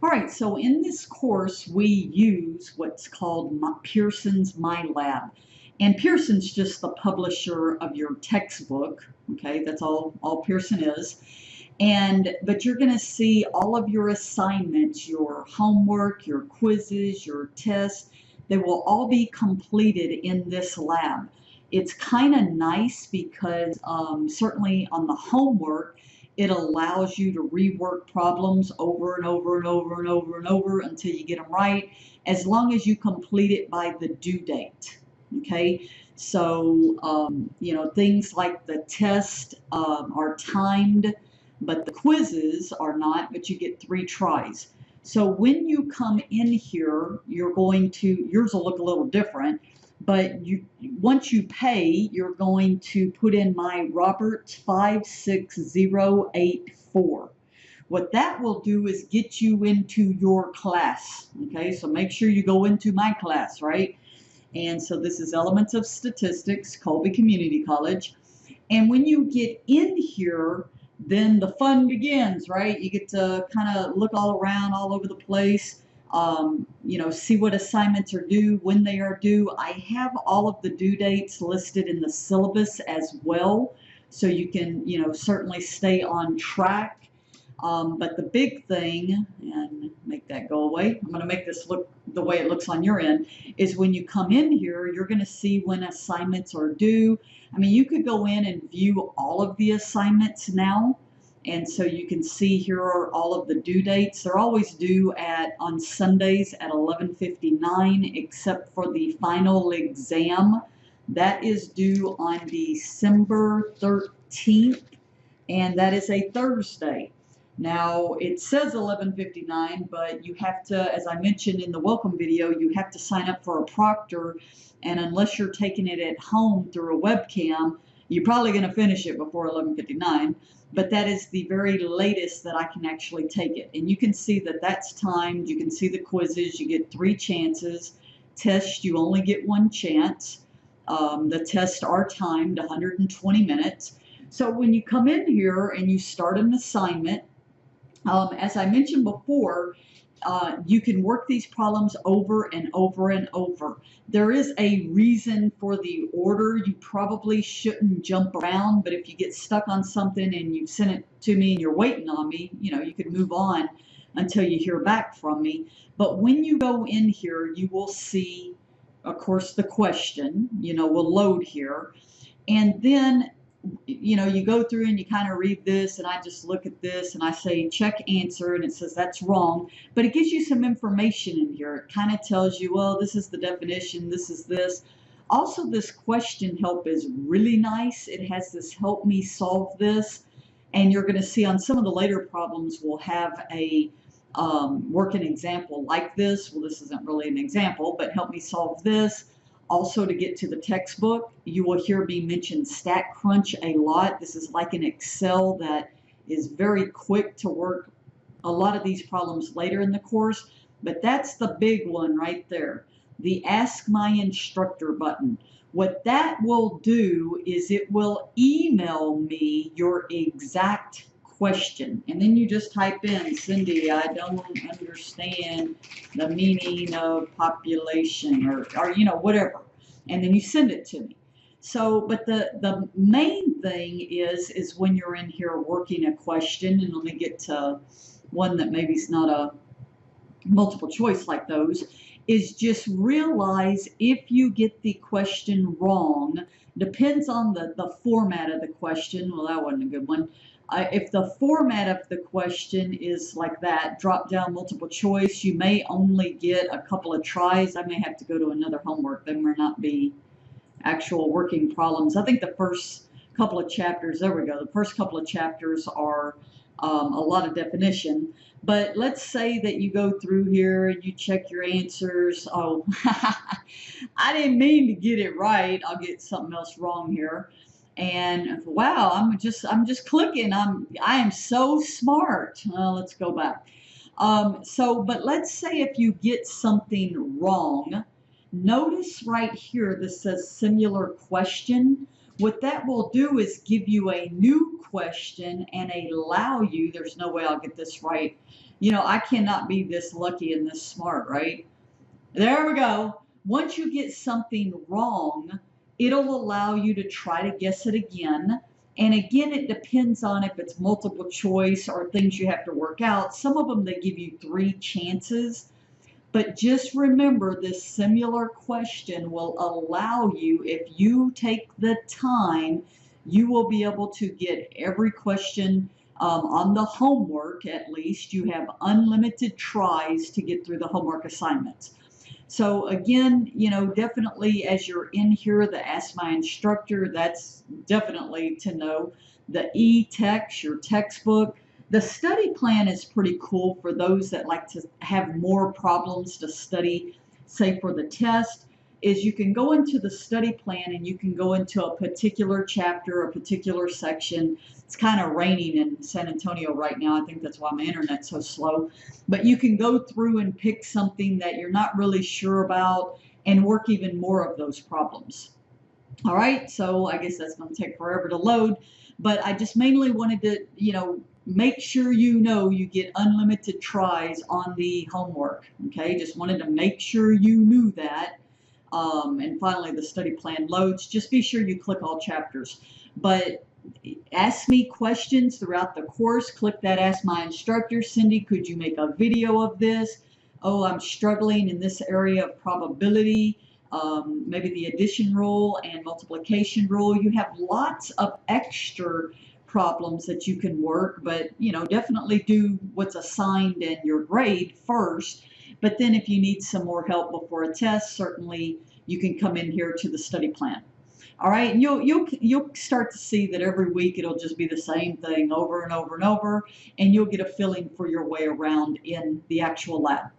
All right, so in this course, we use what's called Pearson's MyLab. And Pearson's just the publisher of your textbook. Okay, that's all Pearson is. But you're going to see all of your assignments, your homework, your quizzes, your tests. They will all be completed in this lab. It's kind of nice because certainly on the homework, it allows you to rework problems over and over and over and over and over until you get them right, as long as you complete it by the due date. Okay, so things like the test are timed, but the quizzes are not, but you get 3 tries. So when you come in here, yours will look a little different, but once you pay, you're going to put in my Robert 56084. What that will do is get you into your class. Okay, so make sure you go into my class, right? And so this is Elements of Statistics, Colby Community College. And when you get in here, then the fun begins, right? You get to kind of look all around, all over the place, see what assignments are due, when they are due. I have all of the due dates listed in the syllabus as well, so you can, certainly stay on track. But the big thing, and make that go away, I'm going to make this look the way it looks on your end, is when you come in here, you're going to see when assignments are due. I mean, you could go in and view all of the assignments now, and so you can see here are all of the due dates. They're always due on Sundays at 11:59, except for the final exam. That is due on December 13th, and that is a Thursday. Now, it says 11:59, but you have to, as I mentioned in the welcome video, you have to sign up for a proctor, and unless you're taking it at home through a webcam, you're probably going to finish it before 11:59, but that is the very latest that I can actually take it. And you can see that that's timed. You can see the quizzes. You get 3 chances. Tests, you only get 1 chance. The tests are timed 120 minutes. So when you come in here and you start an assignment, as I mentioned before, you can work these problems over and over and over. There is a reason for the order. You probably shouldn't jump around, but if you get stuck on something and you've sent it to me and you're waiting on me, you can move on until you hear back from me. But when you go in here, you will see, of course, the question, will load here. And then you go through and you kind of read this, and I just look at this and I say check answer, and it says that's wrong, but it gives you some information in here. It kind of tells you, well, this is the definition, this is this. Also, this question help is really nice. It has this help me solve this, and you're going to see on some of the later problems we'll have a working example like this. Well, this isn't really an example, but help me solve this. Also, to get to the textbook, you will hear me mention StatCrunch a lot. This is like an Excel that is very quick to work a lot of these problems later in the course, but that's the big one right there, the Ask My Instructor button. What that will do is it will email me your exact question, and then you just type in, Cindy, I don't understand the meaning of population, or whatever, and then you send it to me. So, but the main thing is when you're in here working a question, and let me get to one that maybe is not a multiple choice like those, is just realize if you get the question wrong, depends on the format of the question. Well, that wasn't a good one. If the format of the question is like that, drop down multiple choice, you may only get a couple of tries. I may have to go to another homework. They may not be actual working problems. I think the first couple of chapters, there we go, the first couple of chapters are a lot of definition. But let's say that you go through here and you check your answers. Oh, I didn't mean to get it right. I'll get something else wrong here. And wow, I'm just clicking. I am so smart. Let's go back. But let's say if you get something wrong, notice right here this says similar question. What that will do is give you a new question and allow you, there's no way I'll get this right, You know, I cannot be this lucky and this smart, right? There we go. Once you get something wrong, it'll allow you to try to guess it again. And again, it depends on if it's multiple choice or things you have to work out. Some of them, they give you 3 chances. But just remember, this similar question will allow you, if you take the time, you will be able to get every question on the homework. At least you have unlimited tries to get through the homework assignments. So again, you know, definitely as you're in here, the Ask My Instructor, that's definitely to know. The e-text, your textbook. The study plan is pretty cool for those that like to have more problems to study, say for the test, is you can go into the study plan and you can go into a particular chapter, a particular section. It's kind of raining in San Antonio right now. I think that's why my internet's so slow. But you can go through and pick something that you're not really sure about and work even more of those problems. All right, so I guess that's going to take forever to load, but I just mainly wanted to, you know, make sure you know you get unlimited tries on the homework. Okay, just wanted to make sure you knew that. And finally, the study plan loads. Just be sure you click all chapters. But ask me questions throughout the course. Click that Ask My Instructor. Cindy, could you make a video of this? Oh, I'm struggling in this area of probability. Maybe the addition rule and multiplication rule. You have lots of extra problems that you can work, but you know, definitely do what's assigned in your grade first. But then if you need some more help before a test, certainly you can come in here to the study plan. All right, and you'll start to see that every week it'll just be the same thing over and over and over, and you'll get a feeling for your way around in the actual lab.